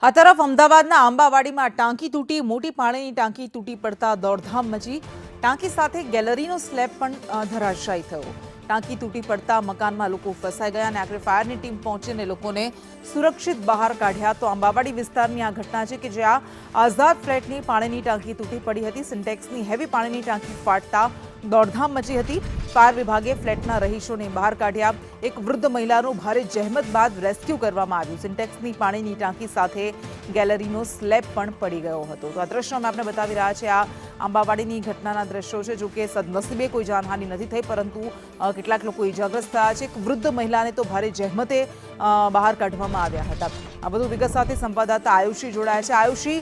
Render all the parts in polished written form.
આ તરફ અમદાવાદના આંબાવાડીમાં ટાંકી તૂટી, મોટી પાણીની ટાંકી તૂટી પડતા દોડધામ મચી। ટાંકી સાથે ગેલેરીનો સ્લેબ પણ ધરાશાયી થયો। ટાંકી તૂટી પડતા મકાનમાં લોકો ફસાઈ ગયા અને આખરે ફાયરની ટીમ પહોંચીને લોકોને સુરક્ષિત બહાર કાઢ્યા। તો આંબાવાડી વિસ્તારની આ ઘટના છે કે જ્યાં આઝાદ ફ્લેટની પાણીની ટાંકી તૂટી પડી હતી। સિન્ટેક્સની હેવી પાણીની ટાંકી ફાટતા દોડધામ મચી હતી। ફાયર વિભાગે ફ્લેટના રહીશોને બહાર કાઢ્યા। એક વૃદ્ધ મહિલાનું ભારે જહેમત બાદ રેસ્ક્યુ કરવામાં આવ્યું। સિન્ટેક્સની પાણીની ટાંકી સાથે ગેલેરીનો સ્લેબ પણ પડી ગયો હતો। તો આ દ્રશ્યો અમે આપને બતાવી રહ્યા છે। આ આંબાવાડીની ઘટનાના દ્રશ્યો છે। જો કે સદનસીબે કોઈ જાનહાનિ નથી થઈ, પરંતુ કેટલાક લોકો ઇજાગ્રસ્ત થયા છે। એક વૃદ્ધ મહિલાને તો ભારે જહેમતે બહાર કાઢવામાં આવ્યા હતા। આ બધું વિગત સાથે સંવાદદાતા આયુષી જોડાયા છે। આયુષી,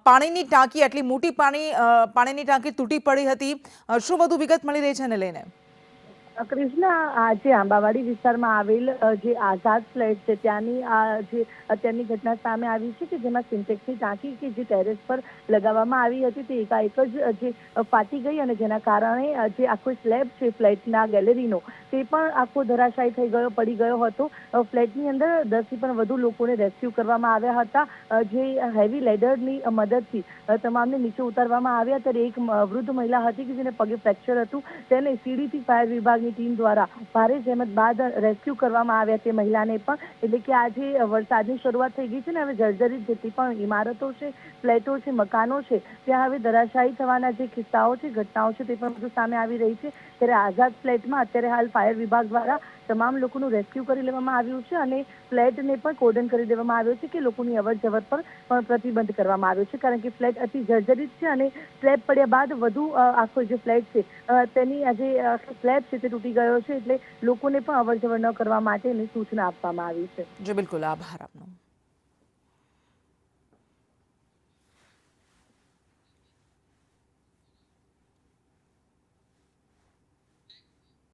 પાણીની ટાંકી, આટલી મોટી પાણીની ટાંકી તૂટી પડી હતી, શું વધુ વિગત મળી રહી છે એને લઈને? કૃષ્ણા, આજે આંબાવાડી વિસ્તારમાં આવેલ જે આઝાદ ફ્લેટ છે ત્યાંની આ જે અત્યારની ઘટના સામે આવી છે કે જેમાં સિન્ટેક્સની ટાંકી કે જે ટેરેસ પર લગાવવામાં આવી હતી તે એકાએક જ જે ફાટી ગઈ અને જેના કારણે જે આખો સ્લેબ છે ફ્લેટના ગેલેરીનો તે પણ આખો ધરાશાયી થઈ ગયો, પડી ગયો હતો। ફ્લેટની અંદર 10થી પણ વધુ લોકોને રેસ્ક્યુ કરવામાં આવ્યા હતા। જે હેવી લેડરની મદદથી તમામને નીચે ઉતારવામાં આવ્યા। ત્યારે એક વૃદ્ધ મહિલા હતી કે જેને પગે ફ્રેક્ચર હતું, તેને સીડીથી ફાયર વિભાગની ટીમ દ્વારા ભારે જહેમત બાદ રેસ્ક્યુ કરવામાં આવ્યા તે મહિલાને પણ। એટલે કે આજે વરસાદની શરૂઆત થઈ ગઈ છે ને હવે જર્જરિત જેટલી પણ ઇમારતો છે, ફ્લેટો છે, મકાનો છે ત્યાં હવે ધરાશાયી થવાના જે કિસ્સાઓ છે, ઘટનાઓ છે તે પણ બધું સામે આવી રહી છે। ત્યારે આઝાદ ફ્લેટમાં અત્યારે હાલ ફાયર વિભાગ દ્વારા તમામ લોકોનું રેસ્ક્યુ કરી લેવામાં આવ્યું છે અને ફ્લેટને પણ કોર્ડન કરી દેવામાં આવ્યો છે કે લોકોની અવરજવર પર પણ પ્રતિબંધ કરવામાં આવ્યો છે, કારણ કે ફ્લેટ અતિ જર્જરિત છે અને સ્લેબ પડ્યા બાદ વધુ આખો જે ફ્લેટ છે તેની આજે સ્લેબ છે તે તૂટી ગયો છે, એટલે લોકોને પણ અવરજવર ન કરવા માટેની સૂચના આપવામાં આવી છે। જી બિલકુલ, આભાર આપનો।